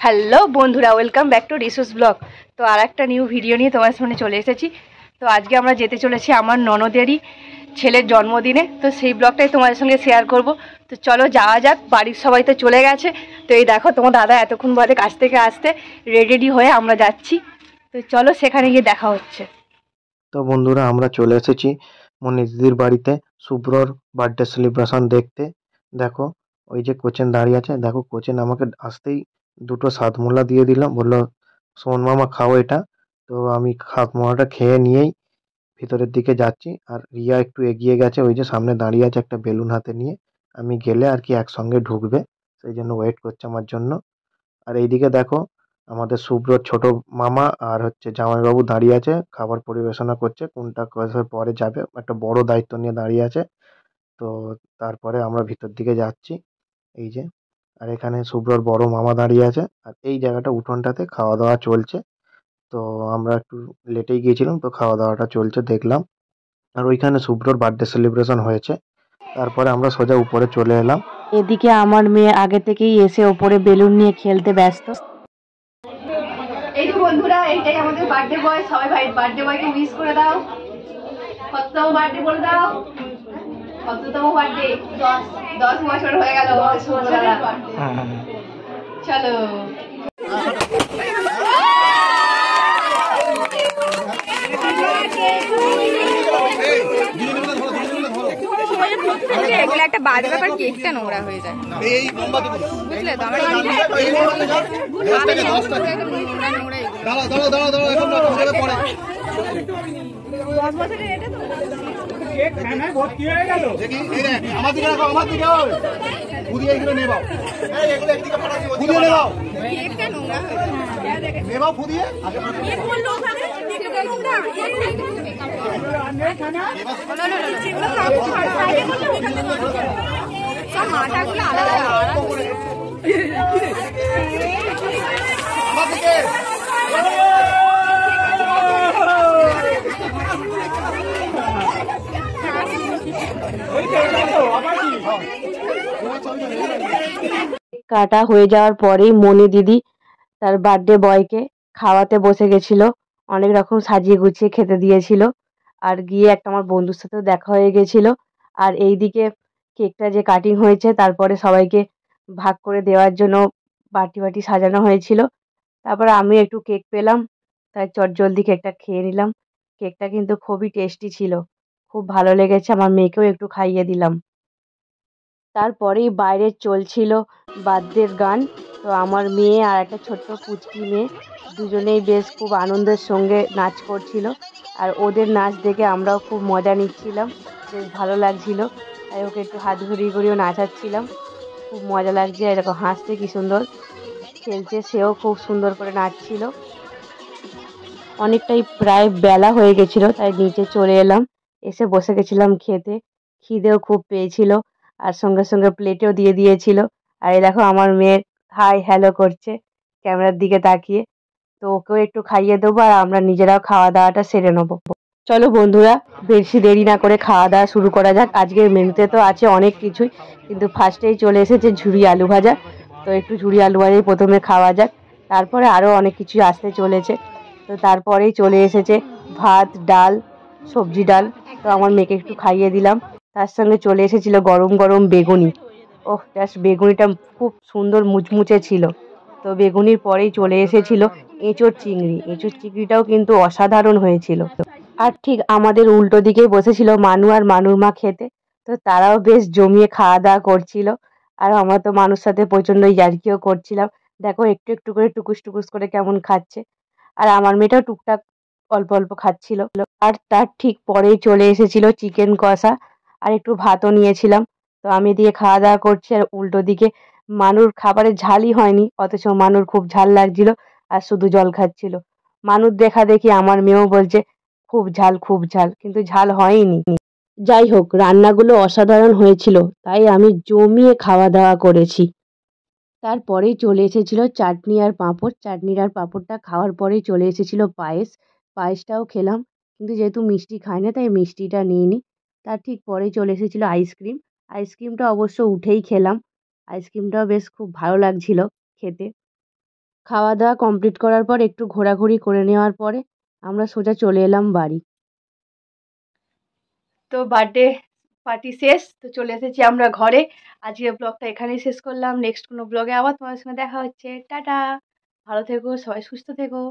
Hello বন্ধুরা, welcome back to resource blog. তো আর একটা নিউ ভিডিও নিয়ে তোমার সামনে চলে এসেছি। তো আজকে আমরা যেতে চলেছি আমার ননদেরই ছেলের জন্মদিনে। তো সেই ব্লগটাই তোমাদের সঙ্গে শেয়ার করব। তো চলো যাওয়া যাক। বাড়ির সবাই তো চলে গেছে। তো এই দেখো তোমার দাদা এতক্ষণ বাদে কাছ থেকে আসতে রেডি হয়ে আমরা যাচ্ছি। তো চলো সেখানে গিয়ে দেখা হচ্ছে। তো বন্ধুরা, আমরা চলে এসেছি মনি দিদির বাড়িতে শুভ্রর বার্থডে সেলিব্রেশন দেখতে। দেখো ওই যে কোচেন দাঁড়িয়ে আছে, দেখো কোচেন আমাকে আসতেই দুটো সাতমোলা দিয়ে দিল, বললো সোন মামা খাও এটা। তো আমি সাতমোলাটা খেয়ে নিয়েই ভিতরের দিকে যাচ্ছি। আর রিয়া একটু এগিয়ে গেছে, ওই যে সামনে দাঁড়িয়ে আছে একটা বেলুন হাতে নিয়ে। আমি গেলে আর কি একসঙ্গে ঢুকবে, সেই জন্য ওয়েট করছে আমার জন্য। আর এইদিকে দেখো আমাদের শুভ্রর ছোট মামা আর হচ্ছে জামাইবাবু দাঁড়িয়ে আছে, খাবার পরিবেশনা করছে, কোনটা পরে যাবে, একটা বড় দায়িত্ব নিয়ে দাঁড়িয়ে আছে। তো তারপরে আমরা ভিতর দিকে যাচ্ছি, এই যে। আর এখানে শুভ্রর বড় মামা দাঁড়িয়ে আছে। আর এই জায়গাটা উঠোনটাতে খাওয়া দাওয়া চলছে। তো আমরা একটু লেটেই গিয়েছিলাম, তো খাওয়া দাওয়াটা চলছে দেখলাম। আর ওইখানে শুভ্রর বার্থডে সেলিব্রেশন হয়েছে। তারপরে আমরা সোজা উপরে চলে এলাম। এদিকে আমার মেয়ে আগে থেকেই এসে ওপরে বেলুন নিয়ে খেলতে ব্যস্ত। এই যে বন্ধুরা, এইটাই আমাদের বার্থডে বয়। সবাই ভাই বার্থডে বয়কে উইশ করে দাও। কততম বার্থডে বলে দাও। কততম বার্থডে? 10 বছর হয়ে গেল চলো। এগুলো একটা বাজে ব্যাপার, কেকটা নোংরা হয়ে যায়, বুঝলে তো? আমার সব মাথাগুলো আলাদা কাটা হয়ে যাওয়ার পরেই মনি দিদি তার বার্থডে বয়কে খাওয়াতে বসে গেছিল, অনেক রকম সাজিয়ে গুছিয়ে খেতে দিয়েছিল। আর গিয়ে একটা আমার বন্ধুর সাথেও দেখা হয়ে গেছিল। আর এইদিকে কেকটা যে কাটিং হয়েছে, তারপরে সবাইকে ভাগ করে দেওয়ার জন্য বাটি বাটি সাজানো হয়েছিল। তারপরে আমি একটু কেক পেলাম, তাই চটজলদি কেকটা খেয়ে নিলাম। কেকটা কিন্তু খুবই টেস্টি ছিল, খুব ভালো লেগেছে। আমার মেয়েকেও একটু খাইয়ে দিলাম। তারপরেই বাইরে চলছিল বাদ্যের গান। তো আমার মেয়ে আর একটা ছোট্ট পুচকি মেয়ে দুজনেই বেশ খুব আনন্দের সঙ্গে নাচ করছিল। আর ওদের নাচ দেখে আমরাও খুব মজা নিচ্ছিলাম, বেশ ভালো লাগছিল। তাই ওকে একটু হাত ঘুরিয়ে ঘুরিয়েও নাচাচ্ছিলাম, খুব মজা লাগছে। এরকম হাসছে, কি সুন্দর খেলছে, সেও খুব সুন্দর করে নাচছিল। অনেকটাই প্রায় বেলা হয়ে গেছিল, তাই নিচে চলে এলাম, এসে বসে গেছিলাম খেতে। খিদেও খুব পেয়েছিল, আর সঙ্গে সঙ্গে প্লেটেও দিয়ে দিয়েছিল। আর এই দেখো আমার মেয়ে হাই হ্যালো করছে ক্যামেরার দিকে তাকিয়ে। তো ওকেও একটু খাইয়ে দেবো, আর আমরা নিজেরাও খাওয়া দাওয়াটা সেরে নেবো। চলো বন্ধুরা, বেশি দেরি না করে খাওয়া দাওয়া শুরু করা যাক। আজকের মেনুতে তো আছে অনেক কিছুই, কিন্তু ফার্স্টেই চলে এসেছে ঝুরি আলু ভাজা। তো একটু ঝুরি আলু ভাজাই প্রথমে খাওয়া যাক, তারপরে আরও অনেক কিছুই আসতে চলেছে। তো তারপরেই চলে এসেছে ভাত, ডাল, সবজি ডাল। তো আমার মেয়েকে একটু খাইয়ে দিলাম। তার সঙ্গে চলে এসেছিল গরম গরম বেগুনি। ওহ, জাস্ট বেগুনিটা খুব সুন্দর মুচমুচে ছিল। তো বেগুনির পরেই চলে এসেছিল এঁচোড় চিংড়ি। এঁচোড় চিংড়িটাও কিন্তু অসাধারণ হয়েছিল। আর ঠিক আমাদের উল্টো দিকেই বসেছিল মানু আর মানুর মা খেতে। তো তারাও বেশ জমিয়ে খাওয়া দাওয়া করছিল। আর আমরা তো মানুষ সাথে প্রচণ্ড ইয়ার্কিও করছিলাম, দেখো একটু একটু করে টুকুস টুকুস করে কেমন খাচ্ছে। আর আমার মেয়েটাও টুকটাক অল্প অল্প খাচ্ছিল। আর তার ঠিক পরেই চলে এসেছিল চিকেন কষা, আর একটু ভাতও নিয়েছিলাম। তো আমি দিয়ে খাওয়া দাওয়া করছি, আর উল্টো দিকে মানুর খাবারে ঝালই হয়নি, অথচ মানুর খুব ঝাল লাগছিল আর শুধু জল খাচ্ছিল। মানুর দেখা দেখি আমার মেয়েও বলছে খুব ঝাল খুব ঝাল, কিন্তু ঝাল হয়নি। যাই হোক, রান্নাগুলো অসাধারণ হয়েছিল, তাই আমি জমিয়ে খাওয়া দাওয়া করেছি। তারপরেই চলে এসেছিল চাটনি আর পাঁপড়। চাটনির আর পাঁপড়টা খাওয়ার পরেই চলে এসেছিল পায়েস। পায়েসটাও খেলাম, কিন্তু যেহেতু মিষ্টি খাই না তাই মিষ্টিটা নিইনি। তার ঠিক পরেই চলে এসেছিল আইসক্রিম। আইসক্রিমটা অবশ্য উঠেই খেলাম। আইসক্রিমটাও বেশ খুব ভালো লাগছিল খেতে। খাওয়া দাওয়া কমপ্লিট করার পর একটু ঘোরাঘুরি করে নেওয়ার পরে আমরা সোজা চলে এলাম বাড়ি। তো বার্থডে পার্টি শেষ, তো চলে এসেছি আমরা ঘরে। আজকের ব্লগটা এখানেই শেষ করলাম। নেক্সট কোনো ব্লগে আবার তোমাদের সঙ্গে দেখা হচ্ছে। টাটা, ভালো থেকো, সবাই সুস্থ থেকো।